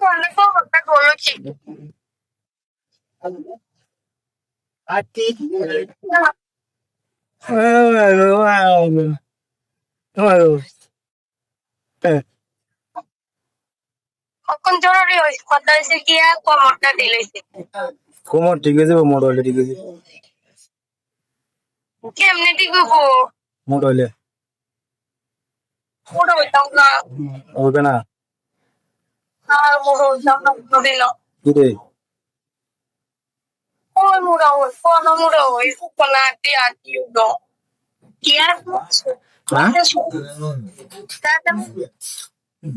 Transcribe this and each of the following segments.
Wonderful, একটা করেছি। কখন জরুরি হয়েছে কথা হয়েছে কি কোমরটা ঢিলেছে কোমর ঠিক আছে মোট হইলে ঠিক আছে কেমনে ঠিক হবো মোট হইলে মোটা হইতাম না হবে না আর মোটা হইতাম না দিল কি রে ওই মোটা হই কোন মোটা হই কোন আটি আটি উঠো কি আর হ্যাঁ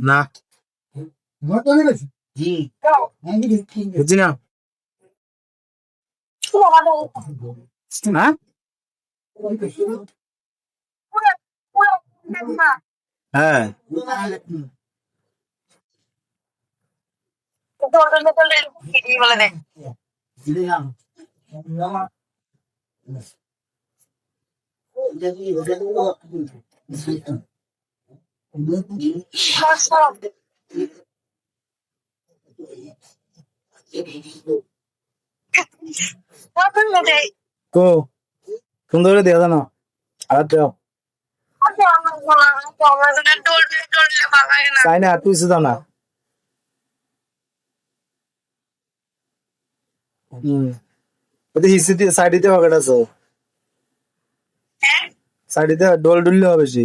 না বুঝছি না হ্যাঁ হ্যাঁ বলে দেখ তো সুন্দর করে দেওয়া জানো আর দেও চাই না তুই দাও না হিসি সাইডিতে পকেট আছে সাইডিতে ডোল ডুললে হবে বেশি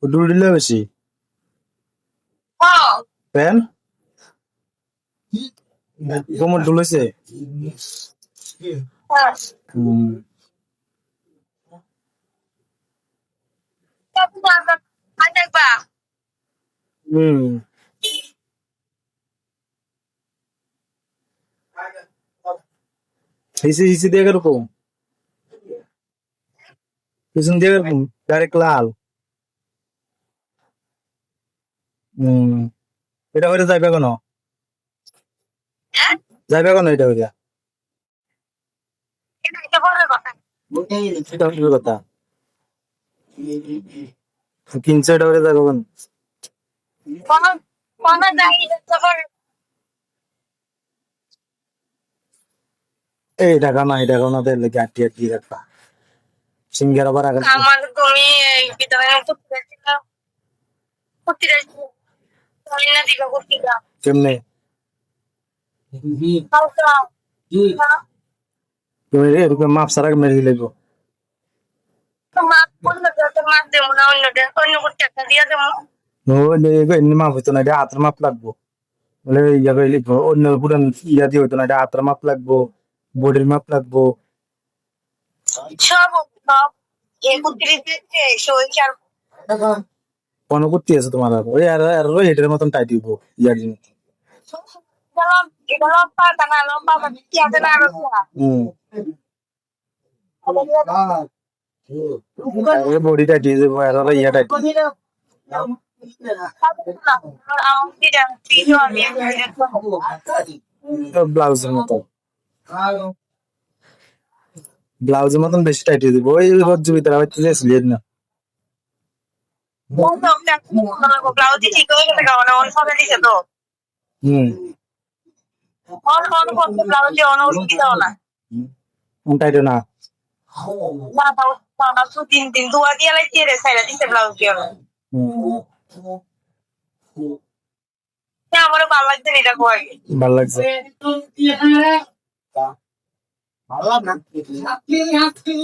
ডুল ডুললে বেশি প্যান কোমর ডুলেছে হিসি হিসি দিয়ে এরকম পিছন দিয়ে এরকম ডাইরেক্ট লাল এটা হইলে যাইবে কেন যাইবে কেন এটা হইলে এটা হইবে কথা কিনছে এটা হইলে যাইবে কেন এই টাকা না এই টাকা না দিলে আটি আটি রাখবা সিঙ্গার আবার আগে আমার তুমি এই ভিতরে কেমনে তুমি এরকম মাপ সারা মেরে দিলে গো এমনি মাপ হইতো না এটা হাতের মাপ লাগবো বলে ইয়া করে লিখবো অন্য পুরান ইয়া দিয়ে হইতো না এটা হাতের মাপ লাগবো বডির মাপ লাগবো কোনো করতে আছে তোমার ওই আর এটার মতন টাইট হইবো ইয়ার জিনিস বডি টাইট হয়ে যাবো আর ইয়া টাইট ব্লাউজের মতো ব্লাউজের মতন বেশি টাইট হয়ে যাবো ওই রজ্জু ভিতরে আবার তুলে আসলি না টাইট না তিন দুয়া দিয়ে লাইতে রে সাইরা দিতে ব্লাউজ দিয়ে আমার ভালো লাগছে এটা কয় ভালো লাগছে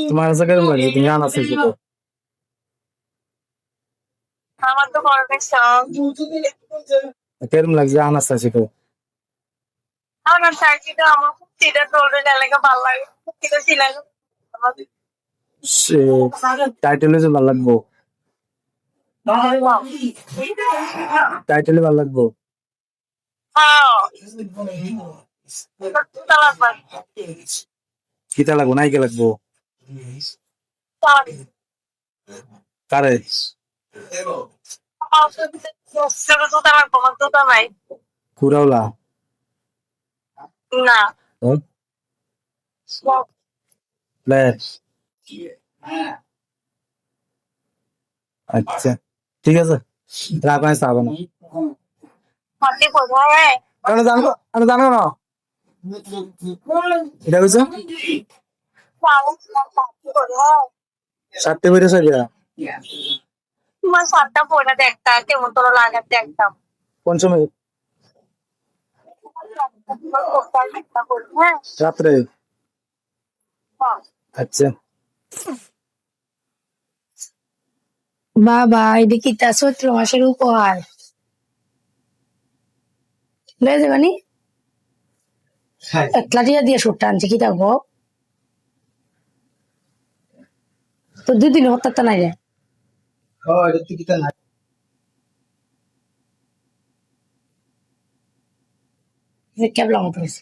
তোমার কাছে কেমন লাগে তুমি আনা চাইছো তো আমার তো ভালো লাগছে কেমন লাগছে আনা চাইছো তো আমার সাইজি তো আমার কুর্তিটা তোলে এলাকা ভালো লাগে কুর্তিটা ছিলাম টাইটেলে যে ভালো লাগবো টাইটেলে ভালো লাগবো কিতা লাগবো নাইকে লাগবো কারে কুড়াওলা না আচ্ছা ঠিক আছে রাখ আমি চাবো না মাটি কোথায় আমি জানো না এটা বুঝছো মাটি কোথায় 4টে বেড়ে সাইয়া তোমার সাতটা পরে দেখতা কেমন তোর লাগাতে একদম কোন সময় হ্যাঁ রাত্রে আচ্ছা বাবা এটা কি তা চৈত্র মাসের উপহার লয়ে যাবানি একলা দিয়ে সুটটা আনছে কি থাকবো তো 2 দিন হত্যা নাই রে এটা টিকিট না কেবলা মতো হয়েছে